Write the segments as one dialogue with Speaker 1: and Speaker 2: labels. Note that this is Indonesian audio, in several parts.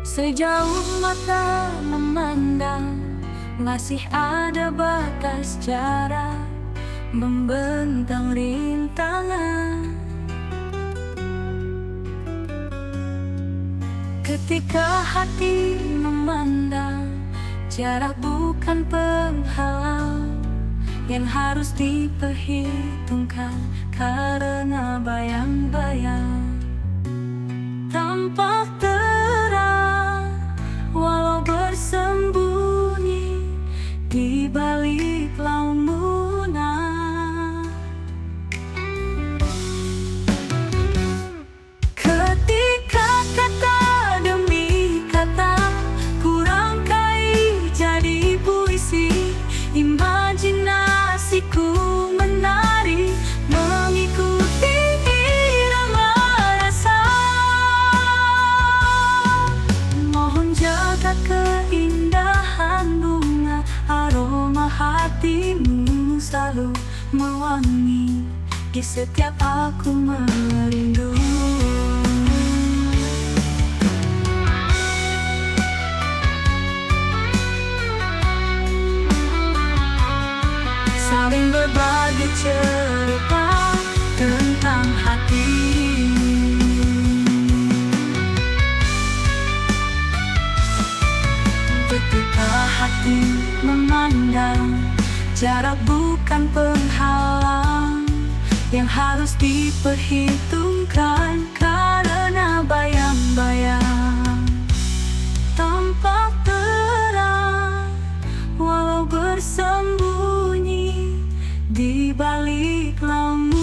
Speaker 1: Sejauh mata memandang, masih ada batas jarak membentang rintangan. Ketika hati memandang, jarak bukan penghalang yang harus diperhitungkan, karena bayang-bayang tampak terang walau bersembunyi di balik lamunan. Ketika kata demi kata kurangkai jadi puisi, imajinasiku menari mengikuti irama rasa. Mohon jaga keindahan bunga, aroma hatimu selalu mewangi di setiap aku merindu. Saling berbagi cerita tentang hati. Ketika hati memandang, jarak bukan penghalang yang harus diperhitungkan, karena bayang-bayang tampak terang walau bersembunyi di balik lamunan.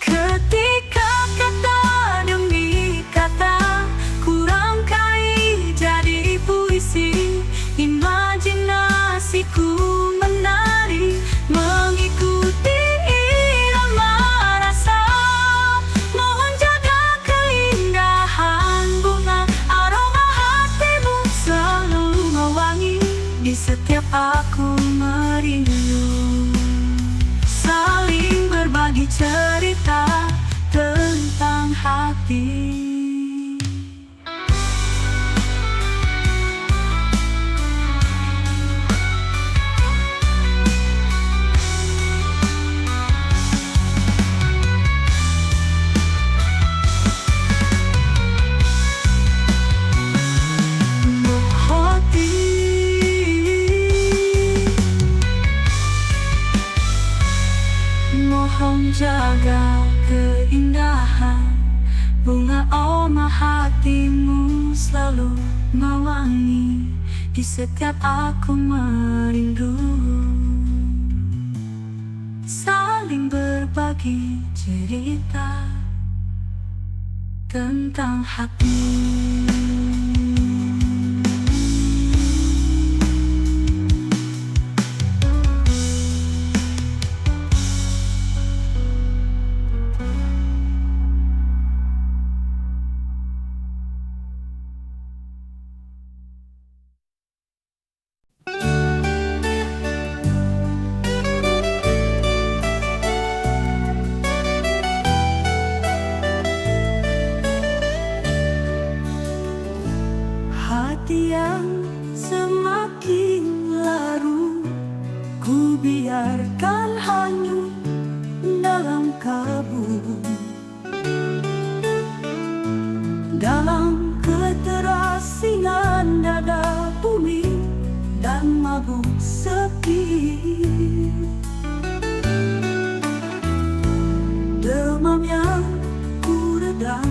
Speaker 1: Ketika kata demi kata kurangkai jadi puisi, imajinasiku menari mengikuti irama rasa. Mohon jaga keindahan bunga, aroma hatimu selalu mewangi di setiap aku merindu. Saling berbagi cerita tentang hati. Mohon jaga keindahan bunga, aroma hatimu selalu mewangi di setiap aku merindu. Saling berbagi cerita tentang hati. Hati yang semakin larut, ku biarkan hanyut dalam kabut, dalam keterasingan dada bumi dan mabuk sepi. Demam yang ku redam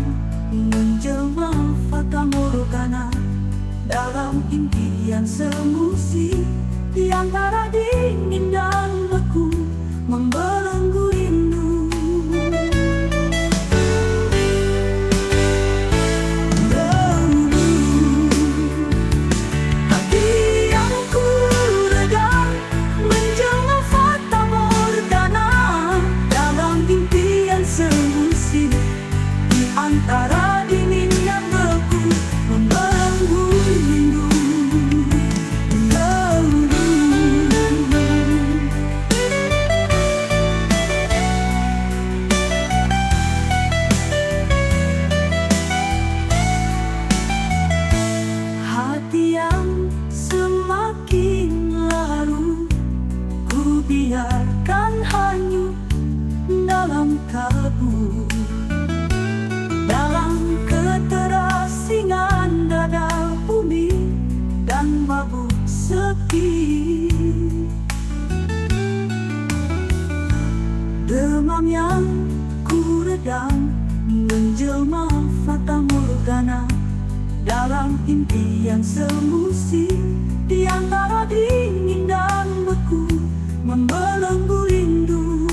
Speaker 1: menjelma fata morgana dalam impian semusi, di antara dingin dan beku membelenggu rindu. Hati yang ku redam menjelma fata morgana dalam impian semusi, di antara dingin dan beku membelenggu rindu. impian semu di antara dingin dan beku membelenggu rindu.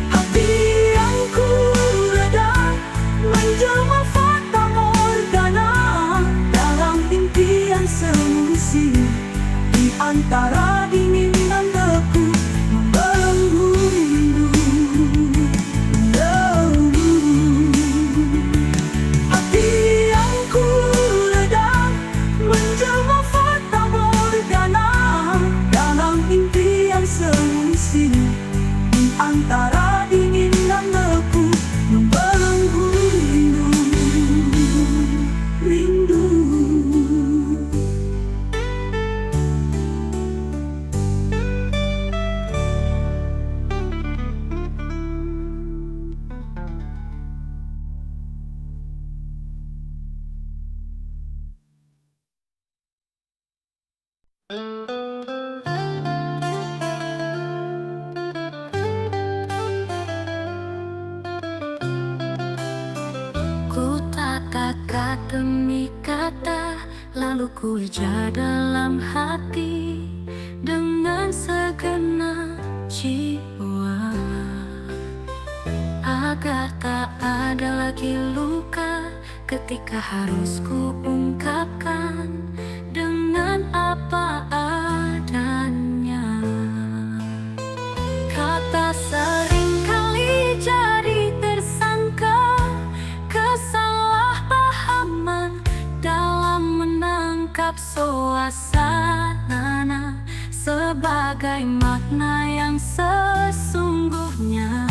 Speaker 1: Hati yang ku redam menjelma fata morgana dalam impian semu di antara dingin dan beku membelenggu rindu. Hati yang ku redam menjelma fata morgana dalam impian semu di antara dingin dan beku membelenggu rindu. Rindu.
Speaker 2: Ku kata demi kata, lalu ku ujar dalam hati dengan segenap jiwa, agar tak ada lagi luka ketika harus ku ungkapkan dengan apa adanya. Kata seringkali jadi tersangka, kesalahpahaman dalam menangkap suasana sebagai makna yang sesungguhnya.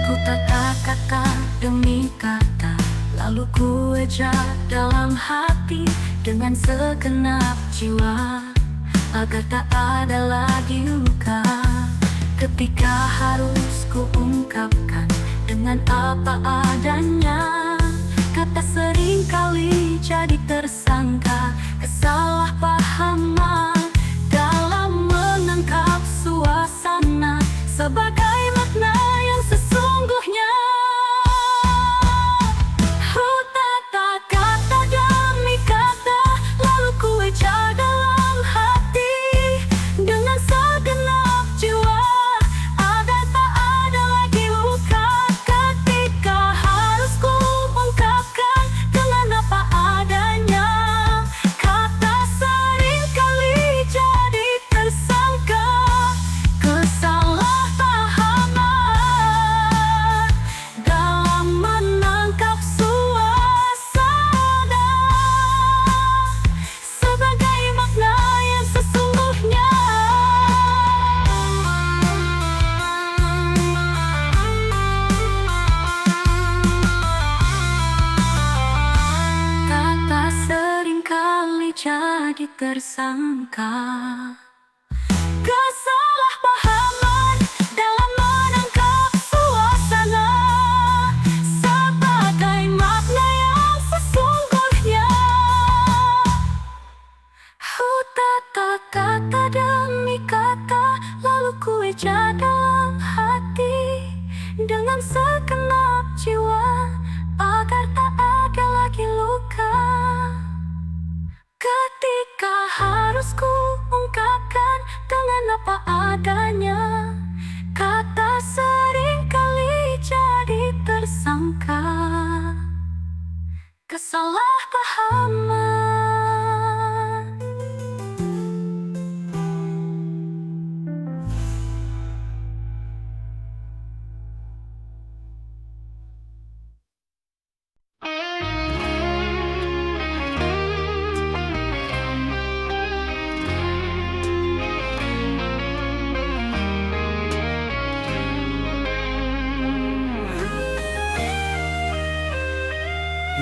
Speaker 2: Ku tata kata demi kata, lalu ku ujar dalam hati dengan segenap jiwa, agar tak ada lagi luka ketika harus ku ungkapkan dengan apa adanya. Kata seringkali jadi tersangka, kesalahpahaman dalam menangkap suasana sebagai makna yang sesungguhnya. Ku tata kata demi kata, lalu ku ujar dalam hati dengan segenap jiwa, agar tak ada lagi luka ketika harus ku ungkapkan dengan apa adanya. Kata seringkali jadi tersangka, kesalahpahaman dalam menangkap suasana sebagai makna yang sesungguhnya. Kata seringkali jadi tersangka, kesalahpahaman dalam menangkap suasana sebagai makna yang sesungguhnya. Ku tata kata demi kata, lalu ku ujar dalam hati dengan segenap jiwa, agar tak ada lagi luka ketika harus ku ungkapkan dengan apa adanya. Kata seringkali jadi tersangka, kesalahpahaman.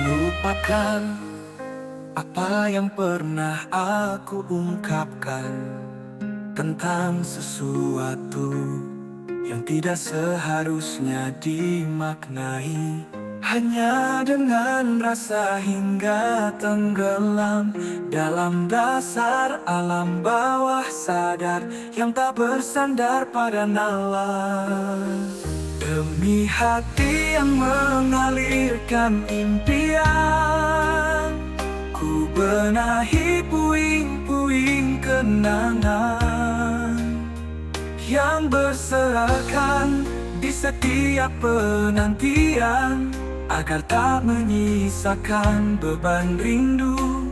Speaker 3: Lupakan apa yang pernah aku ungkapkan tentang sesuatu yang tidak seharusnya dimaknai Hanya dengan rasa hingga tenggelam dalam dasar alam bawah sadar yang tak bersandar pada nalar. Demi hati yang mengalirkan impian, ku benahi puing-puing kenangan yang berserakan di setiap penantian, agar tak menyisakan beban rindu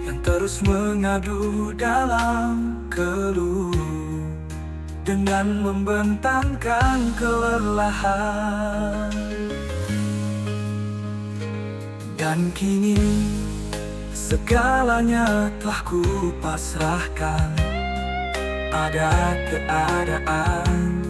Speaker 3: yang terus mengadu dalam keluh, dengan membentangkan kelelahan. Dan kini segalanya telah ku pasrahkan pada keadaan,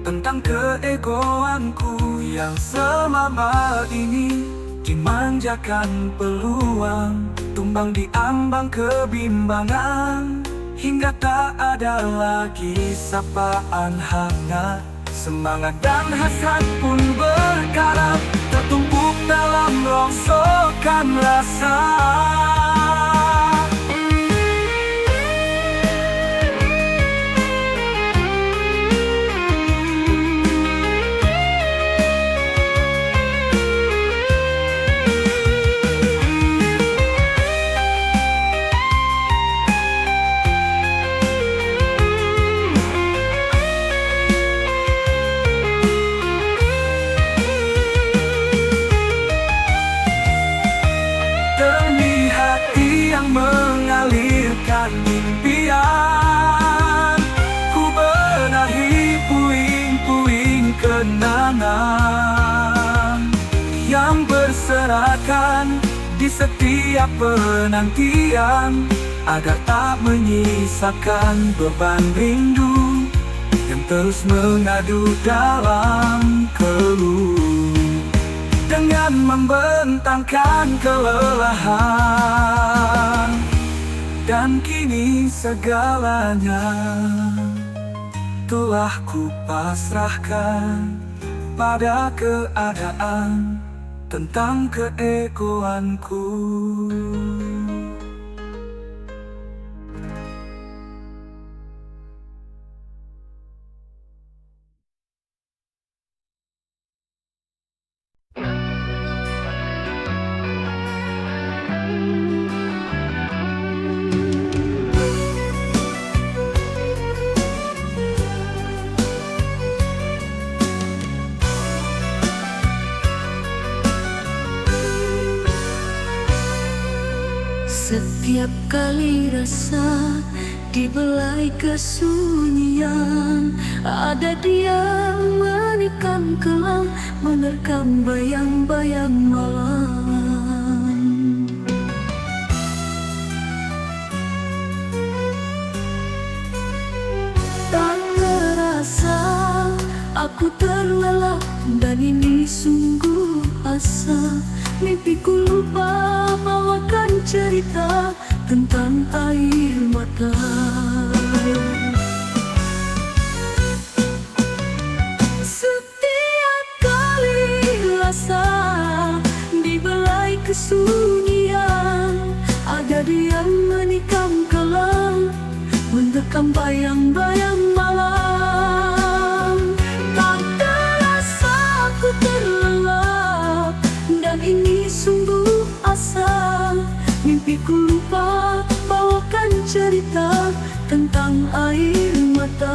Speaker 3: tentang keegoanku yang selama ini dimanjakan peluang, tumbang di ambang kebimbangan, hingga tak ada lagi sapaan hangat. Semangat dan hasrat pun berkarat, tertumpuk dalam rongsokan rasa. Mengalirkan impian, ku benahi puing-puing kenangan yang berserakan di setiap penantian, agar tak menyisakan beban rindu yang terus mengadu dalam keluh, dengan membentangkan kelelahan. Dan kini segalanya telah ku pasrahkan pada keadaan, tentang keegoanku.
Speaker 2: Setiap kali rasa dibelai kesunyian, ada dia menikam kelam, menerkam bayang-bayang malam. Tak terasa aku terlelap, dan ini sungguh asa. Mimpiku lupa bawakan cerita tentang air mata. Setiap kali rasa dibelai kesunyian, ada dia menikam kelam, mendekam bayang-bayang malam. Tak terasa aku terlelap, dan ini sungguh asa. Mimpiku lupa bawakan cerita tentang air mata.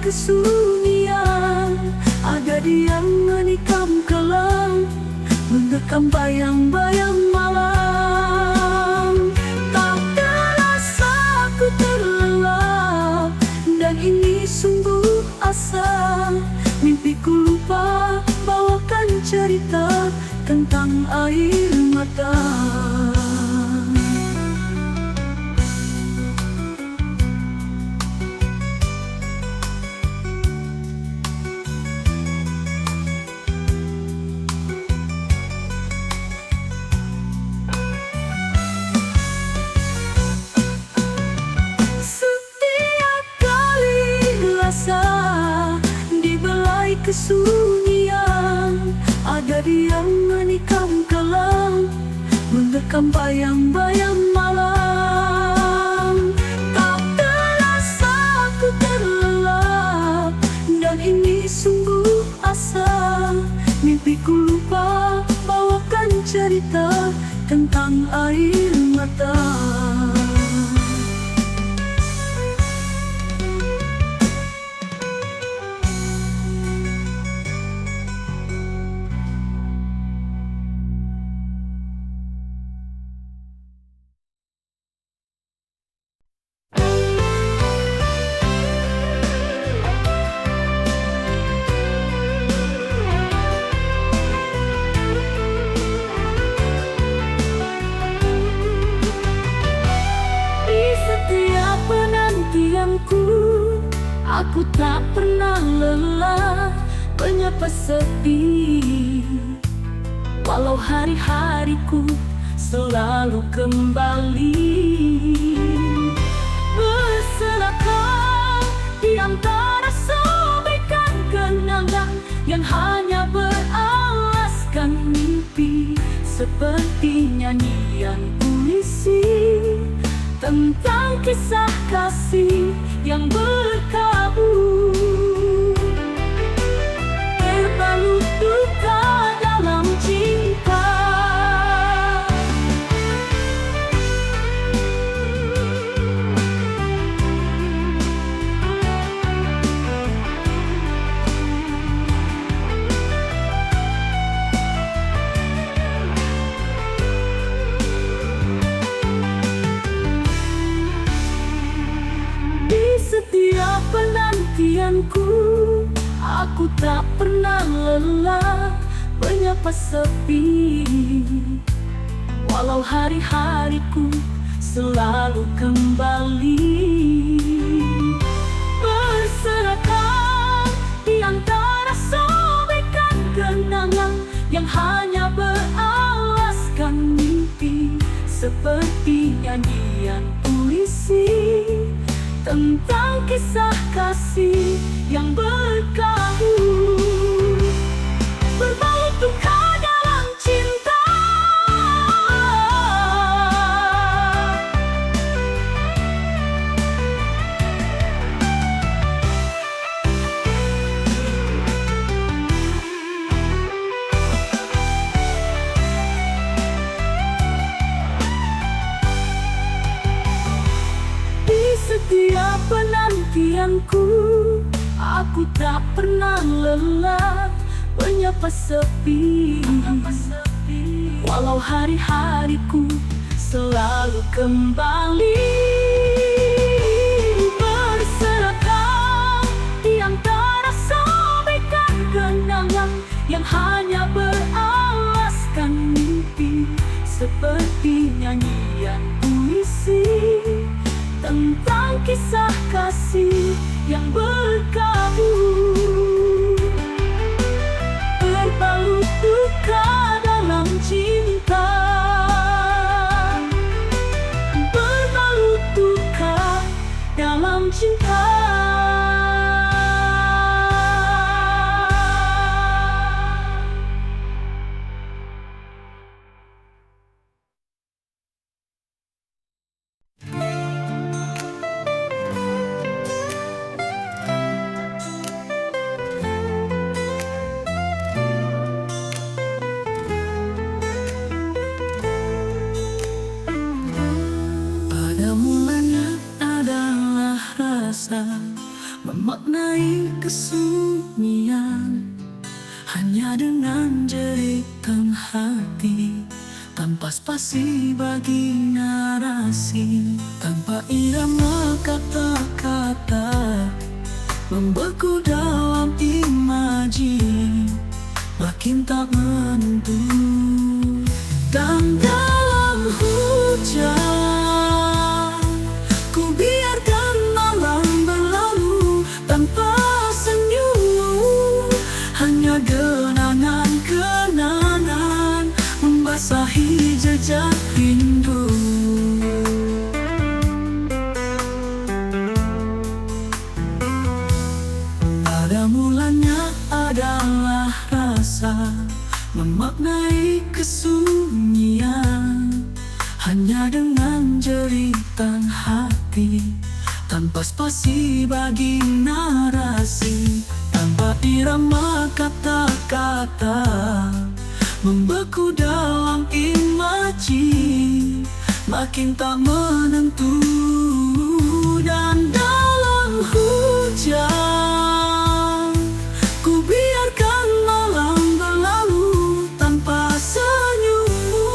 Speaker 2: Kesunyian, ada dia menikam kelam, mendekam bayang-bayang malam. Tak terasa aku terlelap, dan ini sungguh asa. Mimpiku lupa bawakan cerita tentang tentang air mata. Setiap kali rasa di belai kesunyian, ada dia menikam kelam, mendekam bayang-bayang malam. Tak terasa aku terlelap, dan ini sungguh asa. Mimpiku lupa bawakan cerita tentang air mata. Aku tak pernah lelah menyapa sepi, walau hari-hariku selalu kembali. Berserakan di antara sobekan kenangan yang hanya beralaskan mimpi, seperti nyanyian puisi tentang kisah kasih yang berkabut, berbalut duka dalam cinta. Setiap penantianku, aku tak pernah lelah menyapa sepi, walau hari-hariku selalu kembali. Berserakan di antara sobekan kenangan yang hanya beralaskan mimpi, seperti nyanyian puisi tentang kisah kasih yang berkabut, berbalut duka dalam cinta. Setiap penantianku, aku tak pernah lelah menyapa sepi, walau hari-hariku selalu kembali. Berserakan di antara sobekan kenangan yang hanya beralaskan mimpi, seperti nyanyian puisi tentang kisah kasih yang berkabut, berbalut duka dalam cinta, berbalut duka dalam cinta. Memaknai kesunyian hanya dengan jeritan hati, tanpa spasi bagi narasi, tanpa irama kata-kata membeku dalam imaji, makin tak menentu. Dan dalam hujan, ku biarkan malam berlalu tanpa senyummu. Hanya kenangan-kenangan membasahi jejak rindu. Pada mulanya adalah rasa memaknai kesunyian, hanya dengan jeritan hati, tanpa spasi bagi narasi, tanpa irama kata-kata membeku dalam imaji, makin tak menentu. Dan dalam hujan, ku biarkan malam berlalu tanpa senyummu.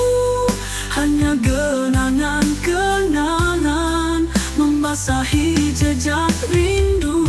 Speaker 2: Hanya kenangan-kenangan membasahi jejak rindu.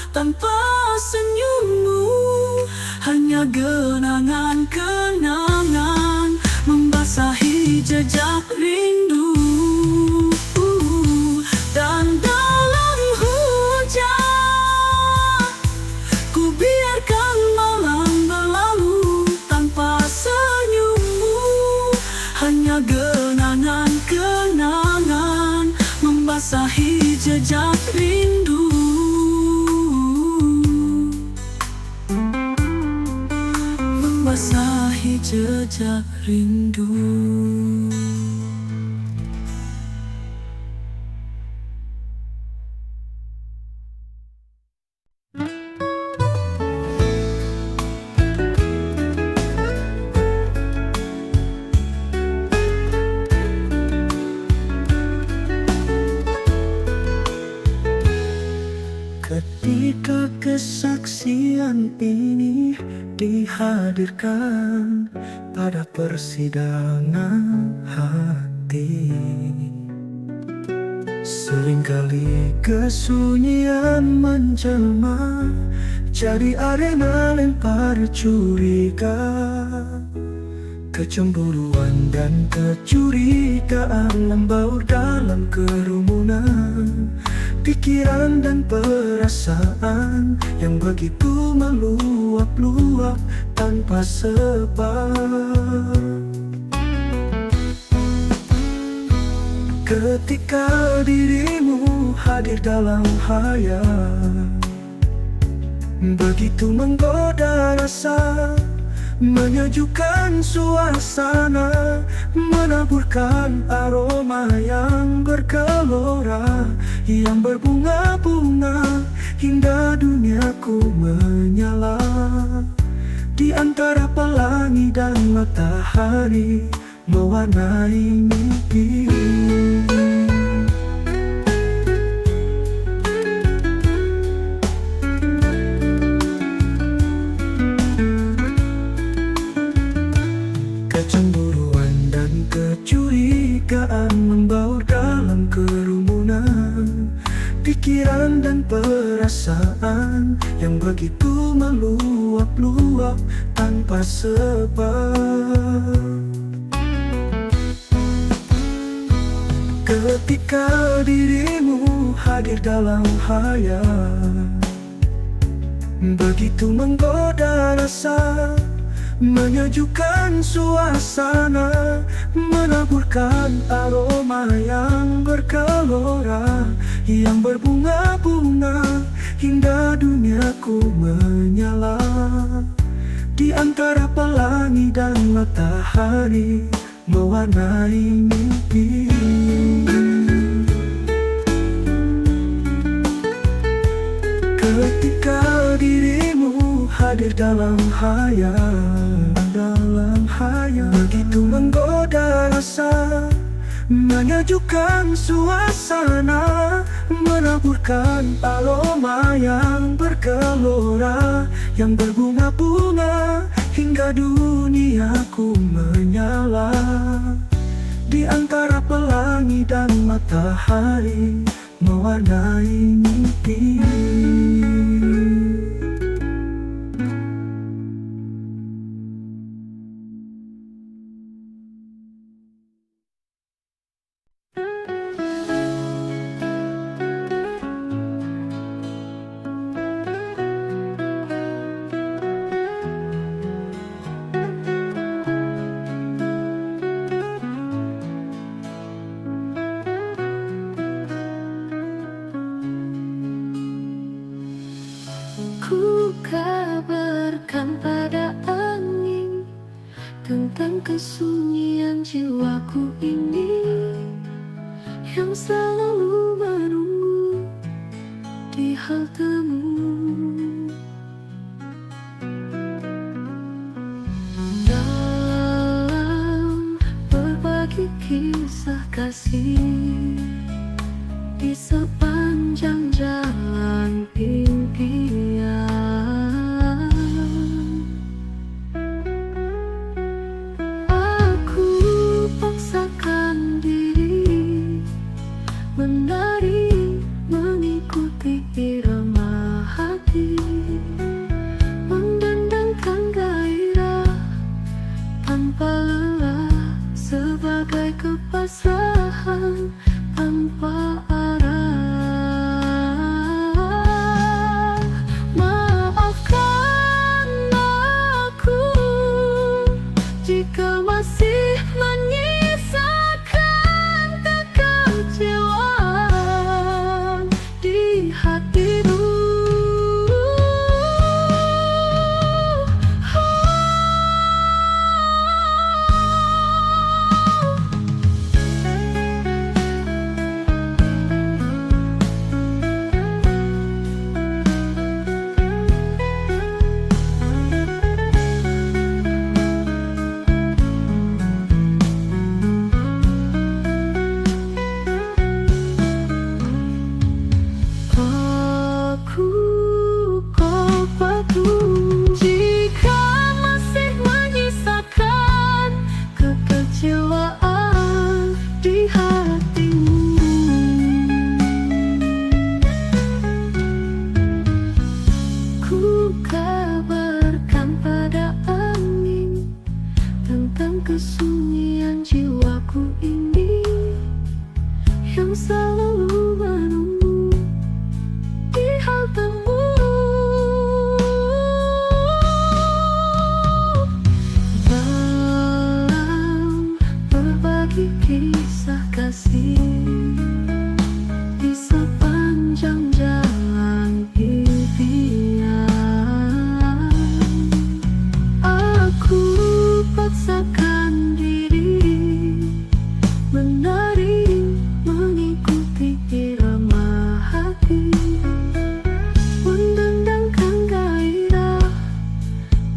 Speaker 2: Tanpa senyummu, hanya kenangan-kenangan membasahi jejak rindu. Dan dalam hujan, ku biarkan malam berlalu tanpa senyummu. Hanya kenangan-kenangan membasahi jejak rindu. Membasahi jejak rindu. Ketika kesaksian ini dihadirkan pada persidangan hati, seringkali kesunyian menjelma jadi arena lempar curiga. Kecemburuan dan kecurigaan membaur dalam kerumunan pikiran dan perasaan yang begitu meluap-luap tanpa sebab. Ketika dirimu hadir dalam hayal, begitu menggoda rasa, menyejukkan suasana, menaburkan aroma yang bergelora, yang berbunga-bunga hingga duniaku menyala. Di antara pelangi dan matahari mewarnai mimpi. Kecemburuan dan kecurigaan membaur dalam kerumunan pikiran dan perasaan yang begitu meluap-luap tanpa sebab. Ketika dirimu hadir dalam hayal, begitu menggoda rasa, menyejukkan suasana, menaburkan aroma yang bergelora, yang berbunga-bunga hingga duniaku menyala. Di antara pelangi dan matahari mewarnai mimpi. Ketika dirimu hadir dalam hayal, begitu menggoda rasa, menyejukkan suasana, menaburkan aroma yang bergelora, yang berbunga-bunga hingga duniaku menyala. Di antara pelangi dan matahari mewarnai mimpi.
Speaker 4: Ku kabarkan pada angin tentang kesunyian jiwaku ini, yang selalu menunggu di haltemu. Dalam berbagi kisah kasih di sepanjang jalan impian, aku paksakan diri menari, mengikuti irama hati, mendendangkan gairah tanpa lelah, sebagai kepasrahan tanpa arah. Maafkan aku jika masih menyisakan kekecewaan di hatimu. Jika masih menyisakan kekecewaan di hatimu, ku kabarkan pada angin tentang kesunyian jiwaku ini, yang selalu menunggu di haltemu. Kisah kasih di sepanjang jalan impian, aku paksakan diri menari, mengikuti irama hati, mendendangkan gairah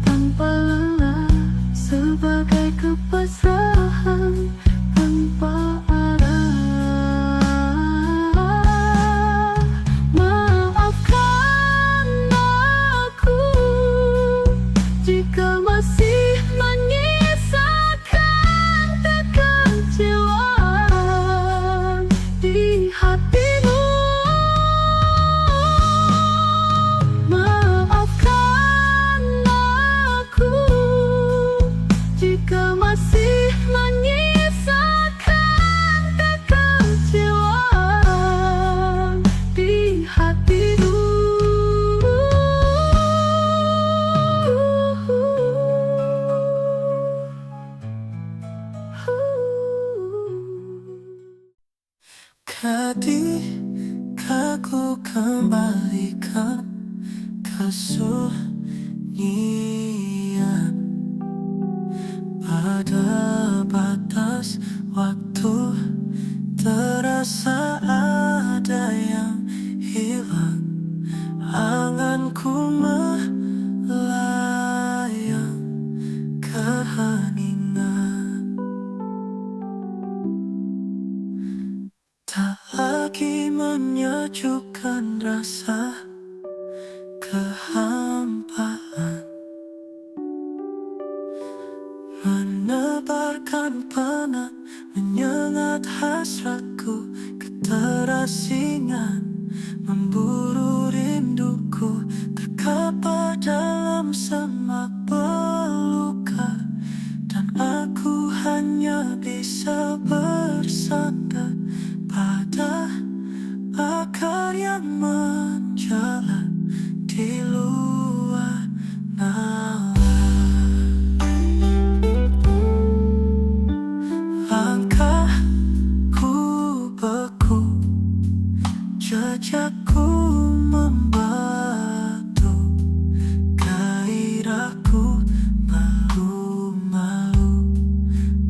Speaker 4: tanpa lelah, sebagai kepasrahan tanpa arah. Maafkan aku jika masih menyisakan kekecewaan di hatimu. Maafkan aku jika masih menyisakan kekecewaan di hatimu.
Speaker 3: Ketika ku kembalikan kesunyian pada batas waktu, terasa ada yang hilang. Anganku dan rasa kehampaan, menebarkan penat, menyengat hasratku, keterasingan memburu rinduku, terkapar dalam semak belukar, dan aku hanya bisa bersandar pada akar yang menjalar di luar nalar. Langkahku beku, jejakku membatu, gairahku malu-malu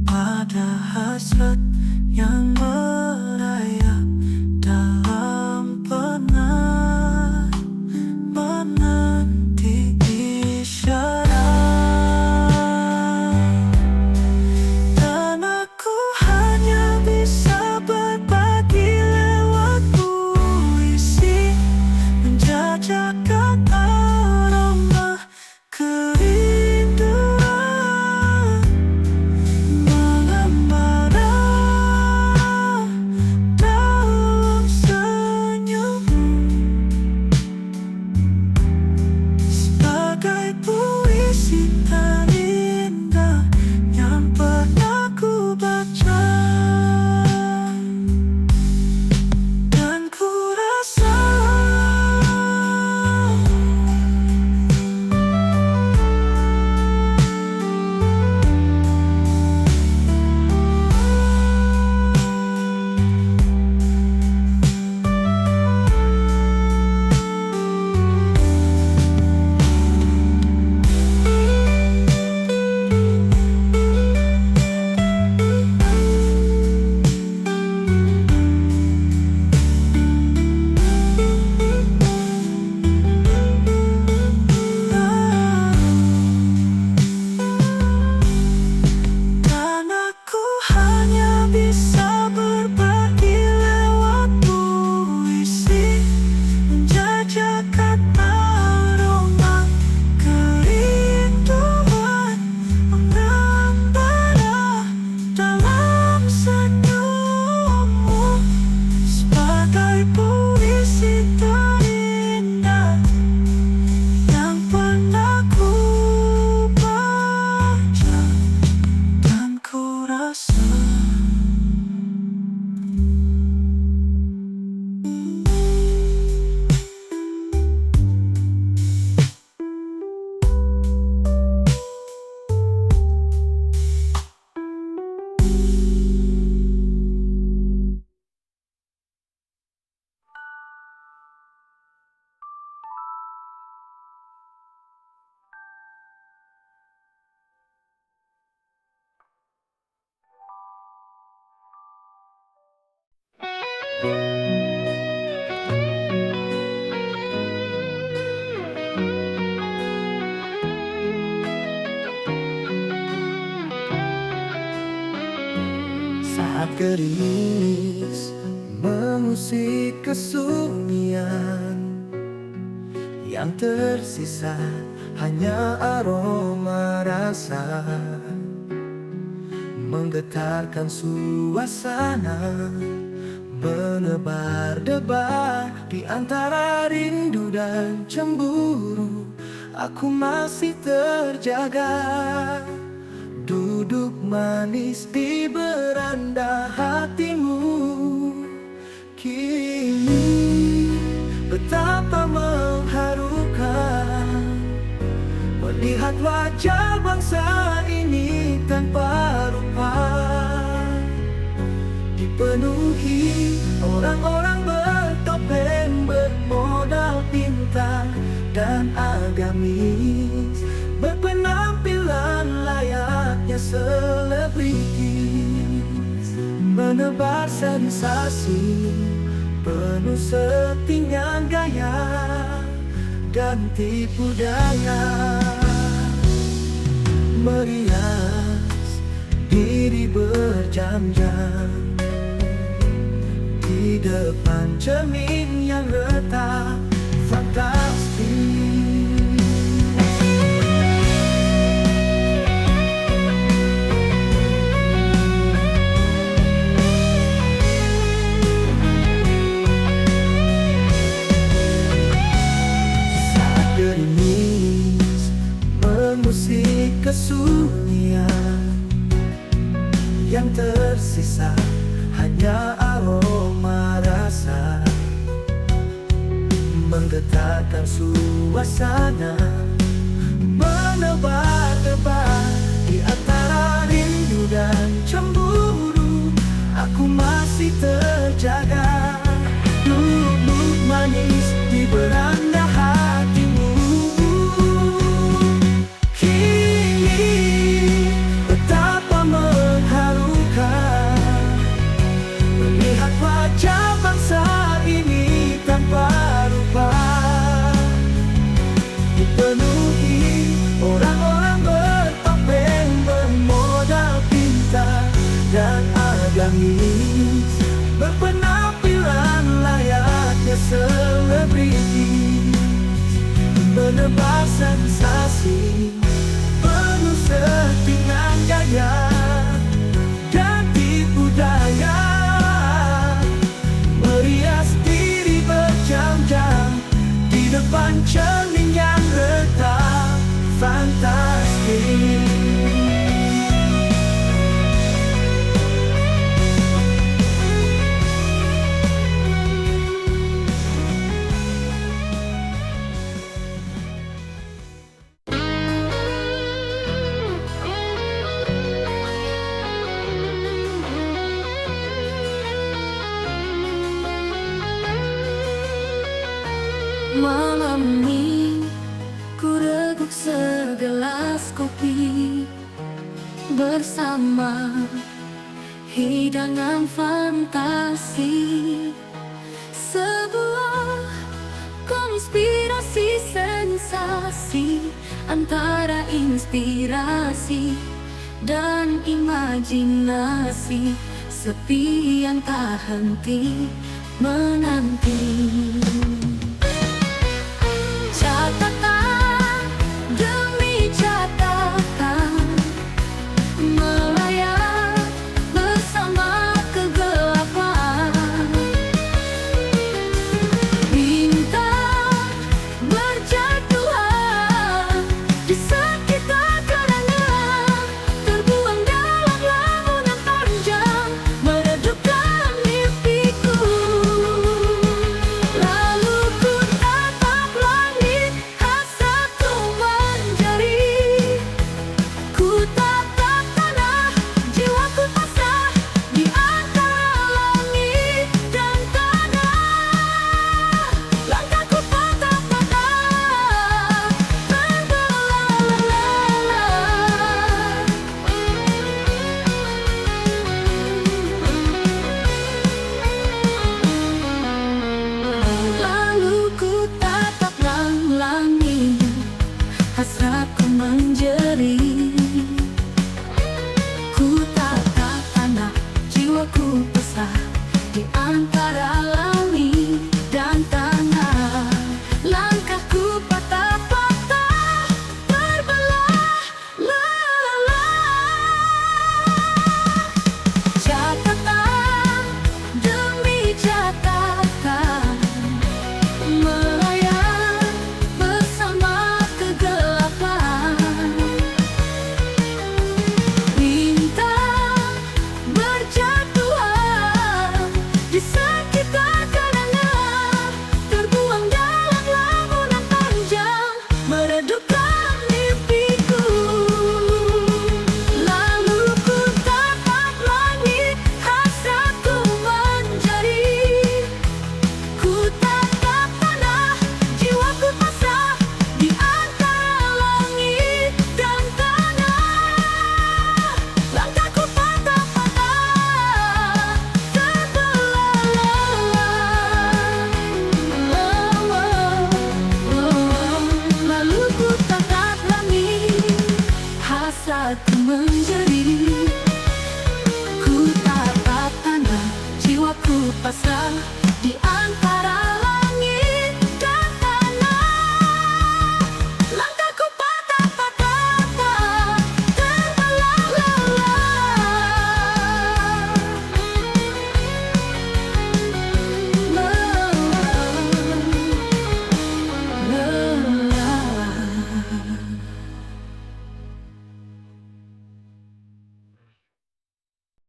Speaker 3: pada hasrat yang merayap dalam penat, menanti isyarat. Dan aku hanya bisa berbagi lewat puisi, menjajakan aroma kerinduan, mengembara dalam senyummu, sebagai puisi terindah yang pernah ku baca. Dan ku rasa dan aku hanya bisa berbagi lewat puisi, menjajakan aroma kerinduan, mengembara dalam senyummu, sebagai puisi terindah yang pernah ku baca. Dan ku rasa
Speaker 2: saat gerimis mengusik kesunyian, yang tersisa hanya aroma rasa, menggetarkan suasana, menebar-debar di antara rindu dan cemburu. Aku masih terjaga, duduk manis di beranda hatimu. Kini betapa mengharukan melihat wajah bangsa ini tanpa rupa, dipenuhi orang-orang bertopeng, bermodal pintar dan agamis, berpenampilan layaknya selebritis, menebar sensasi penuh setinggian gaya dan tipu daya, merias diri berjam-jam di di depan cermin yang retak fantastis. Saat gerimis mengusik kesunyian, yang tersisa hanya aroma rasa menggetarkan suasana, menebak-nebak di antara rindu dan cemburu. Aku masih terjaga, duduk manis di beranda hatimu. Kini betapa mengharukan melihat wajah bangsa ini tanpa rupa, dipenuhi orang-orang bertopeng, bermodal pintar dan agamis, berpenampilan layaknya selebritis, menebar sensasi penuh settingan gaya dan tipu daya, merias diri berjam-jam di depan cermin yang retak fantastis.
Speaker 4: Malam ini ku reguk segelas kopi bersama hidangan fantasi, sebuah konspirasi sensasi antara inspirasi dan imajinasi, sepi yang tak henti menanti.